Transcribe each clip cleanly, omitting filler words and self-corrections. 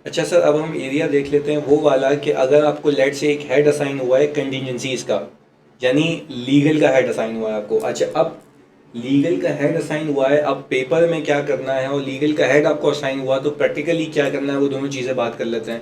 अच्छा सर, अब हम एरिया देख लेते हैं वो वाला कि अगर आपको लेट से एक हेड असाइन हुआ है कंटीजेंसीज का, यानी लीगल का हेड असाइन हुआ है आपको। अच्छा, अब लीगल का हेड असाइन हुआ है, अब पेपर में क्या करना है और लीगल का हेड आपको असाइन हुआ तो प्रैक्टिकली क्या करना है, वो दोनों चीज़ें बात कर लेते हैं।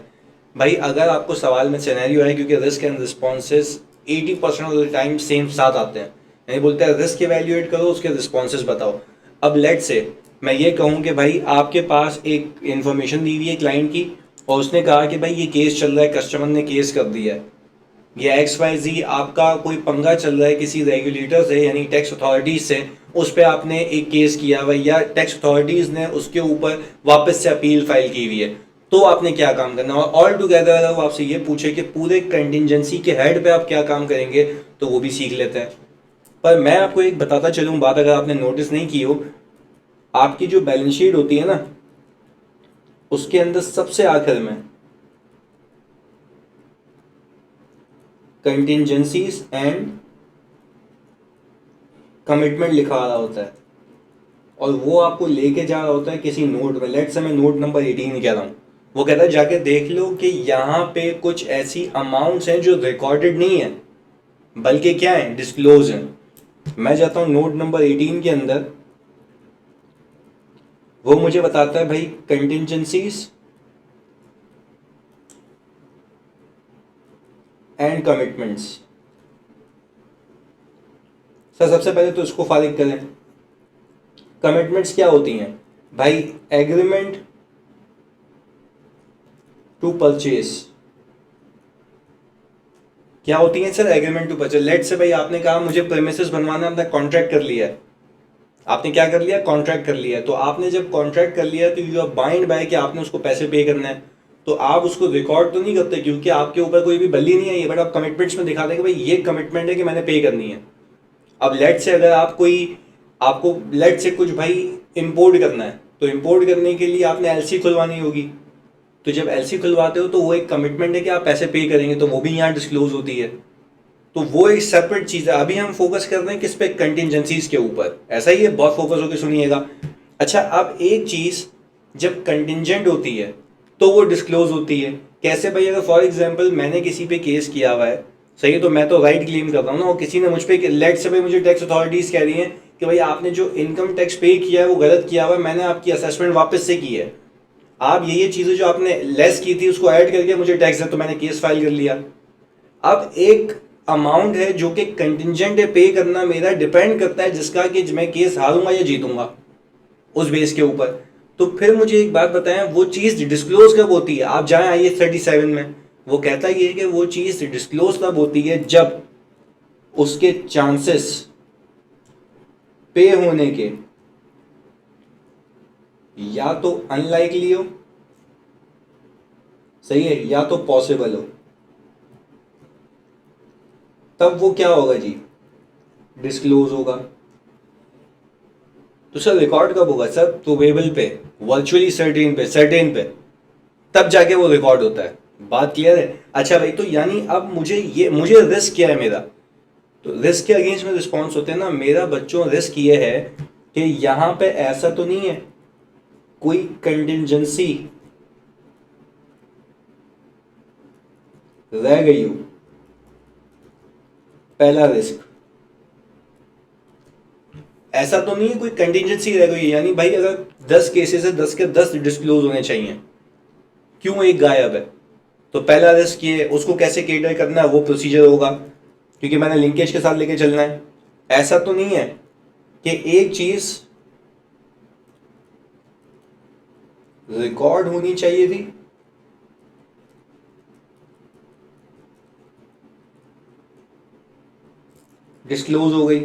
भाई अगर आपको सवाल में सिनेरियो है, क्योंकि risk and responses 80% of the time same साथ आते हैं, यानी बोलते हैं रिस्क इवेल्युएट करो, उसके रिस्पॉन्सेज बताओ। अब लेट से मैं ये कहूँ कि भाई आपके पास एक इन्फॉर्मेशन दी हुई है क्लाइंट की, और उसने कहा कि भाई ये केस चल रहा है, कस्टमर ने केस कर दिया है, या एक्स वाई जी आपका कोई पंगा चल रहा है किसी रेगुलेटर से यानी टैक्स अथॉरिटीज से, उस पर आपने एक केस किया हुआ या टैक्स अथॉरिटीज ने उसके ऊपर वापस से अपील फाइल की हुई है, तो आपने क्या काम करना है। और ऑल टुगेदर अगर वो आपसे ये पूछे कि पूरे कंटिजेंसी के हेड पे आप क्या काम करेंगे, तो वो भी सीख लेते हैं। पर मैं आपको एक बताता चलूँ बात, अगर आपने नोटिस नहीं की हो, आपकी जो बैलेंस शीट होती है ना, उसके अंदर सबसे आखिर में कंटिजेंसीज एंड कमिटमेंट लिखा आ रहा होता है, और वो आपको लेके जा रहा होता है किसी नोट में। लेट से मैं नोट नंबर 18 कह रहा हूँ, वो कहता है जाके देख लो कि यहाँ पे कुछ ऐसी अमाउंट्स हैं जो रिकॉर्डेड नहीं है, बल्कि क्या है, डिस्क्लोज है। मैं जाता हूँ नोट नंबर 18 के अंदर, वो मुझे बताता है भाई कंटिजेंसीज एंड कमिटमेंट्स। सर सबसे पहले तो इसको फारिग करें। कमिटमेंट्स क्या होती हैं भाई? Agreement to purchase. क्या होती है sir? Agreement to purchase. Late से भाई आपने कहा मुझे प्रेमिसेस बनवाना, आपने कॉन्ट्रैक्ट कर लिया है। आपने क्या कर लिया? कॉन्ट्रैक्ट कर लिया है। तो आपने जब कॉन्ट्रैक्ट कर लिया तो यू आर बाइंड बाय कि आपने उसको पैसे पे करना है। तो आप उसको रिकॉर्ड तो नहीं करते क्योंकि आपके ऊपर कोई भी बल्ली नहीं आई है, बट आप कमिटमेंट्स में दिखा देंगे भाई ये कमिटमेंट है कि मैंने पे करनी है। अब लेट से अगर आप कोई, आपको लेट से कुछ भाई इंपोर्ट करना है, तो इंपोर्ट करने के लिए आपने एलसी खुलवानी होगी। तो जब एलसी खुलवाते हो तो वो एक कमिटमेंट है कि आप पैसे पे करेंगे, तो वो भी यहाँ डिस्क्लोज होती है। तो वो एक सेपरेट चीज़ है। अभी हम फोकस कर रहे हैं किस पे? कंटिजेंसीज के ऊपर। ऐसा ही है, बहुत फोकस होकर सुनिएगा। अच्छा, अब एक चीज़ जब कंटिजेंट होती है तो वो डिस्क्लोज होती है। कैसे भाई? अगर फॉर एग्जांपल मैंने किसी पे केस किया हुआ है, सही है, तो मैं तो राइट क्लेम कर रहा हूँ ना, और किसी ने मुझ पे, लेट से भाई मुझे टैक्स अथॉरिटीज कह रही हैं कि भाई आपने जो इनकम टैक्स पे किया है वो गलत किया हुआ है, मैंने आपकी असेसमेंट वापस से की है, आप ये चीज़ें जो आपने लेस की थी उसको ऐड करके मुझे टैक्स है, तो मैंने केस फाइल कर लिया। अब एक अमाउंट है जो कि कंटिजेंट है, पे करना मेरा डिपेंड करता है जिसका कि मैं केस हारूंगा या जीतूंगा, उस बेस के ऊपर। तो फिर मुझे एक बात बताएं, वो चीज़ डिस्क्लोज कब होती है? आप जाएं आइए 37 में, वो कहता ये है कि वो चीज़ डिस्क्लोज कब होती है? जब उसके चांसेस पे होने के या तो अनलाइकली हो, सही है, या तो पॉसिबल हो, तब वो क्या होगा जी? डिस्क्लोज होगा। तो सर रिकॉर्ड कब होगा? सर प्रोबेबल पे, वर्चुअली सर्टेन पे, तब जाके वो रिकॉर्ड होता है। बात क्लियर है? अच्छा भाई, तो यानी अब मुझे रिस्क क्या है मेरा? तो रिस्क के अगेंस्ट में रिस्पॉन्स होते हैं ना मेरा बच्चों। रिस्क ये है कि यहाँ पे ऐसा तो नहीं है कोई कंटिजेंसी रह गई हो। पहला रिस्क, ऐसा तो नहीं है कोई कंटिजेंसी रह गई, यानी भाई अगर 10 केसेस है 10 के 10 डिस्क्लोज होने चाहिए, क्यों एक गायब है? तो पहला रिस्क ये, उसको कैसे केटर करना है वो प्रोसीजर होगा, क्योंकि मैंने लिंकेज के साथ लेके चलना है। ऐसा तो नहीं है कि एक चीज रिकॉर्ड होनी चाहिए थी, डिस्क्लोज हो गई।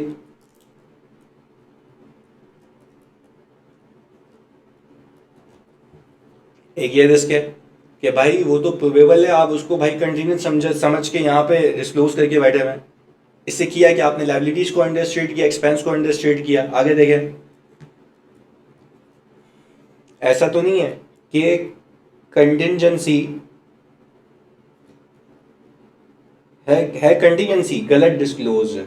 एक ये रिस्क है कि भाई वो तो प्रोबेबल है, आप उसको भाई कंटिन्यू समझ के यहाँ पे डिस्क्लोज करके बैठे हुए हैं। इससे किया कि आपने लाइबिलिटीज को अंडरस्टेट किया, एक्सपेंस को अंडरस्टेट किया। आगे देखें, ऐसा तो नहीं है कि कंटिजेंसी है कंटिजेंसी गलत डिस्क्लोज,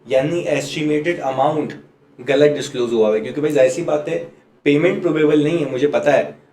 यानी एस्टिमेटेड अमाउंट गलत डिस्क्लोज हुआ है, क्योंकि भाई जाहिर सी बात है पेमेंट प्रोबेबल नहीं है, मुझे पता है,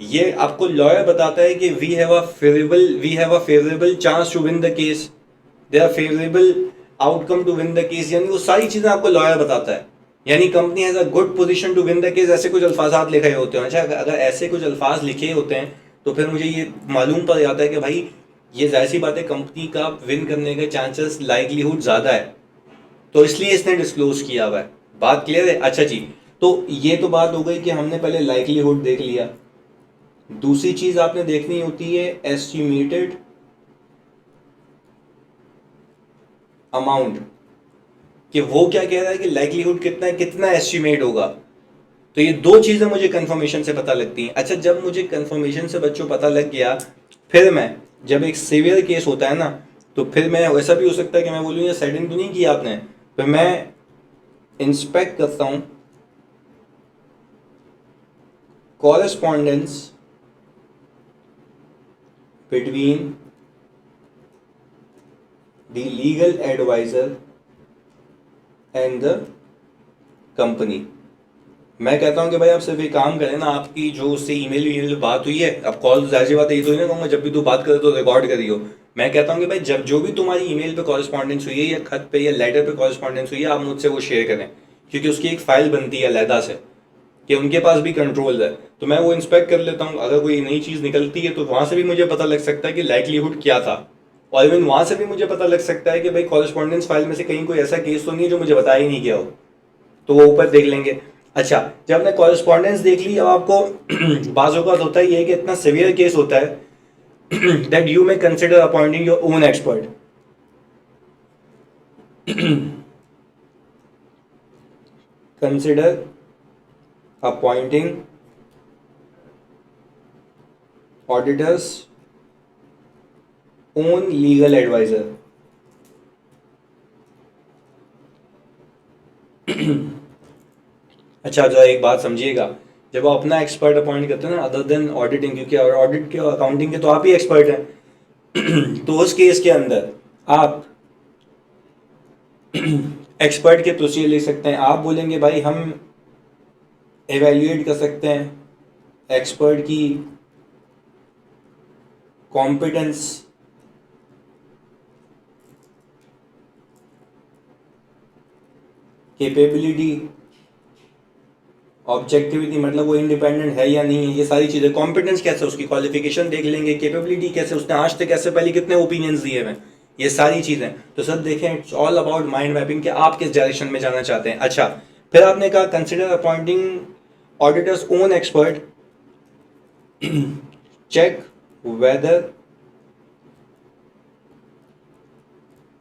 ये आपको लॉयर बताता है कि we have a favourable chance to win the case, there are favourable outcome to win the case, यानी वो सारी चीजें आपको लॉयर बताता है। यानी company has a good position to win the case, ऐसे कुछ अल्फाजात लिखे होते हैं। अच्छा, अगर ऐसे कुछ अल्फाज लिखे होते हैं तो फिर मुझे ये मालूम पड़ जाता है कि भाई ये जाहिर सी बात है, कंपनी का विन करने के चांसेस लाइकलीहुड ज़्यादा है, तो इसलिए इसने डिस्क्लोज किया हुआ है। बात क्लियर है? अच्छा जी, तो ये तो बात हो गई कि हमने पहले लाइकलीहुड देख लिया। दूसरी चीज आपने देखनी होती है एस्टिमेटेड अमाउंट, कि वो क्या कह रहा है कि लाइकलीहुड कितना है, कितना एस्टिमेट होगा। तो ये दो चीजें मुझे कंफर्मेशन से पता लगती हैं। अच्छा, जब मुझे कंफर्मेशन से बच्चों पता लग गया, फिर मैं जब एक सीवियर केस होता है ना, तो फिर मैं ऐसा भी हो सकता है कि मैं बोलूँ ये सेटिंग तो नहीं किया आपने, फिर मैं इंस्पेक्ट करता हूँ correspondence between the legal adviser and the company. मैं कहता हूँ कि भाई आप सिर्फ एक काम करें ना, आपकी जो उससे ईमेल बात हुई है, अब कॉल तो जाहिर सी बात है, ये तो नहीं कहूँगा जब भी तू बात करे तो रिकॉर्ड करियो। मैं कहता हूँ कि भाई जब जो भी तुम्हारी ईमेल पे कॉरेस्पॉन्डेंस हुई है या खत पे या लेटर पे कॉरेस्पॉन्डेंस हुई है, आप मुझसे वो शेयर करें, क्योंकि उसकी एक फाइल बनती है अलहदा से, कि उनके पास भी कंट्रोल है। तो मैं वो इंस्पेक्ट कर लेता हूँ, अगर कोई नई चीज़ निकलती है तो वहाँ से भी मुझे पता लग सकता है कि लाइकलीहुड क्या था, और इवन वहाँ से भी मुझे पता लग सकता है कि भाई कॉरेस्पॉन्डेंस फाइल में से कहीं कोई ऐसा केस तो नहीं है जो मुझे बताया ही नहीं गया हो, तो वो ऊपर देख लेंगे। अच्छा, जब हमने कॉरेस्पॉन्डेंस देख ली, अब आपको बाज़ औक़ात होता है ये कि इतना सिवियर केस होता है that you may consider appointing your own expert. Consider appointing auditors own legal adviser. अच्छा, जो एक बात समझिएगा, जब आप अपना एक्सपर्ट अपॉइंट करते हैं ना, अदर देन ऑडिटिंग, क्योंकि ऑडिट के अकाउंटिंग के तो आप ही एक्सपर्ट हैं तो उस केस के अंदर आप एक्सपर्ट के प्रोसीजर ले सकते हैं। आप बोलेंगे भाई हम एवेल्युएट कर सकते हैं एक्सपर्ट की कॉम्पिटेंस, कैपेबिलिटी, ऑब्जेक्टिविटी, मतलब वो इंडिपेंडेंट है या नहीं है, ये सारी चीज़ें। कॉम्पिटेंस कैसे, उसकी क्वालिफिकेशन देख लेंगे। कैपेबिलिटी कैसे, उसने आज तक कैसे पहले कितने ओपिनियंस दिए हैं, ये सारी चीज़ें। तो सब देखें, it's all about mind mapping कि आप किस डायरेक्शन में जाना चाहते हैं। अच्छा, फिर आपने कहा consider appointing auditors own expert, check whether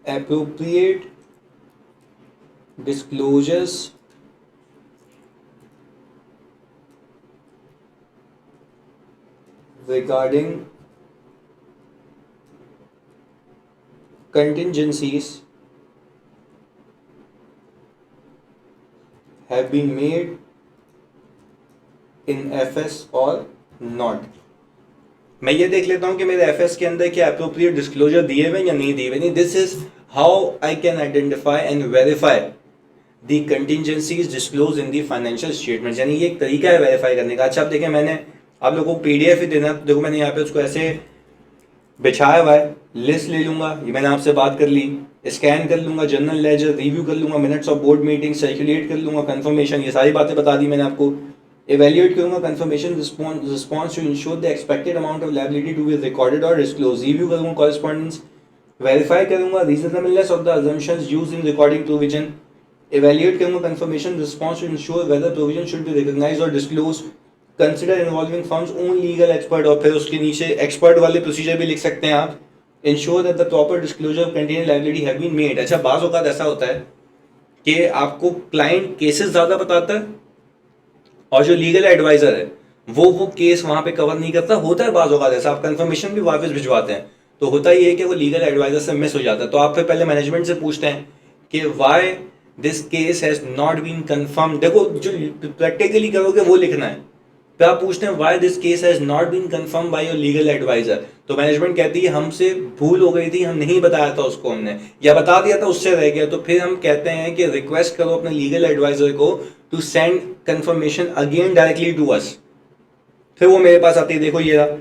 appropriate disclosures regarding contingencies have been made in FS or not। मैं ये देख लेता हूँ कि मेरे एफएस के अंदर क्या अप्रोप्रिएट डिस्क्लोजर दिए हुए या नहीं दिए हुए। नहीं, this is how I can identify and verify the contingencies disclose in the financial statement. यानी ये एक तरीका है वेरीफाई करने का। अच्छा, अब देखें, मैंने आप लोगों को पीडीएफ ही देना, देखो मैंने यहाँ पे उसको ऐसे बिछाया हुआ है। लिस्ट ले लूंगा, ये मैंने आपसे बात कर ली, स्कैन कर लूंगा, जर्नल लेजर रिव्यू कर लूंगा, minutes of board meeting circulate कर लूंगा, कंफर्मेशन, ये सारी बातें बता दी मैंने आपको। इवेल्युएट करूंगा confirmation response to ensure the expected amount of liability to be recorded और डिस्क्लोज। रिव्यू करूंगा कॉरेस्पॉन्डेंस, वेरीफाई करूंगा reasonableness of the assumptions used in recording provision. Evaluate करूंगा confirmation response to ensure whether provision should be recognised और disclose. Consider involving firm's own legal expert, और फिर उसके नीचे expert वाले प्रोसीजर भी लिख सकते हैं आप। Ensure that the proper disclosure of containing liability have been made. अच्छा, बाज़ औक़ात ऐसा होता है कि आपको क्लाइंट केसेस ज़्यादा बताता है और जो लीगल एडवाइजर है वो केस वहां पे कवर नहीं करता। होता है बाज़ औक़ात ऐसा, आप कंफर्मेशन भी वापस भिजवाते हैं तो होता ये है कि वो लीगल एडवाइजर से मिस हो जाता है। तो आप फिर पहले मैनेजमेंट से पूछते हैं कि why this case has not been confirm. देखो, जो प्रैक्टिकली करोगे वो लिखना है। फिर आप पूछते हैं why this case has not been confirm by your legal adviser, तो मैनेजमेंट कहती है हमसे भूल हो गई थी, हम नहीं बताया था उसको, हमने या बता दिया था उससे रह गया। तो फिर हम कहते हैं कि रिक्वेस्ट करो अपने लीगल एडवाइजर को to send confirmation again directly to us. फिर वो मेरे पास आती है, देखो ये रहा,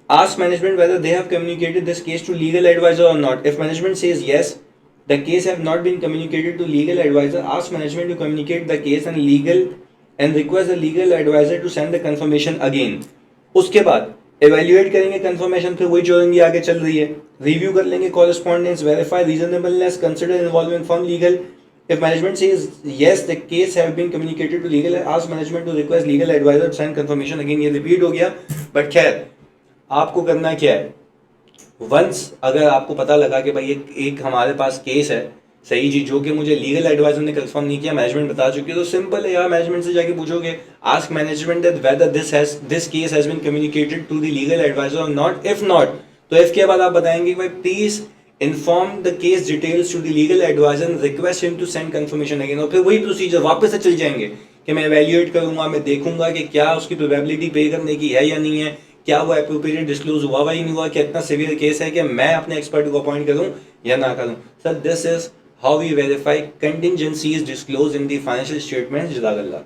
ask management whether they have communicated this case to legal advisor or not. If management says yes, the case have not been communicated to legal advisor, ask management to communicate the case and request the legal advisor to send the confirmation again. उसके बाद evaluate करेंगे confirmation, फिर वही चलेंगी आगे चल रही है, review कर लेंगे correspondence, verify reasonableness, consider involvement from legal. If management says yes, the case have been communicated to legal, ask management to request legal advisor to send confirmation again. ये repeat हो गया, but खैर आपको करना क्या है, वंस अगर आपको पता लगा कि भाई एक हमारे पास केस है सही जी, जो कि मुझे लीगल एडवाइजर ने कंफर्म नहीं किया, मैनेजमेंट बता चुकी है, तो सिंपल है यार, मैनेजमेंट से जाके पूछोगे, ask management that whether this case has been communicated to the legal adviser और नॉट. इफ नॉट, तो इफ के बाद आप बताएंगे भाई please inform the case details to the legal adviser and request him to send confirmation again. और फिर वही प्रोसीजर वापस से चल जाएंगे कि मैं एवेल्युएट करूंगा, मैं देखूंगा कि क्या उसकी प्रोबेबिलिटी पे करने की है या नहीं है, क्या वो एप्रोप्रिएट डिस्क्लोज हुआ ही नहीं हुआ, कि इतना सीवियर केस है कि मैं अपने एक्सपर्ट को अपॉइंट करूं या ना करूं. Sir this is how we verify contingencies disclose in the financial statements. जज़ाकल्लाह.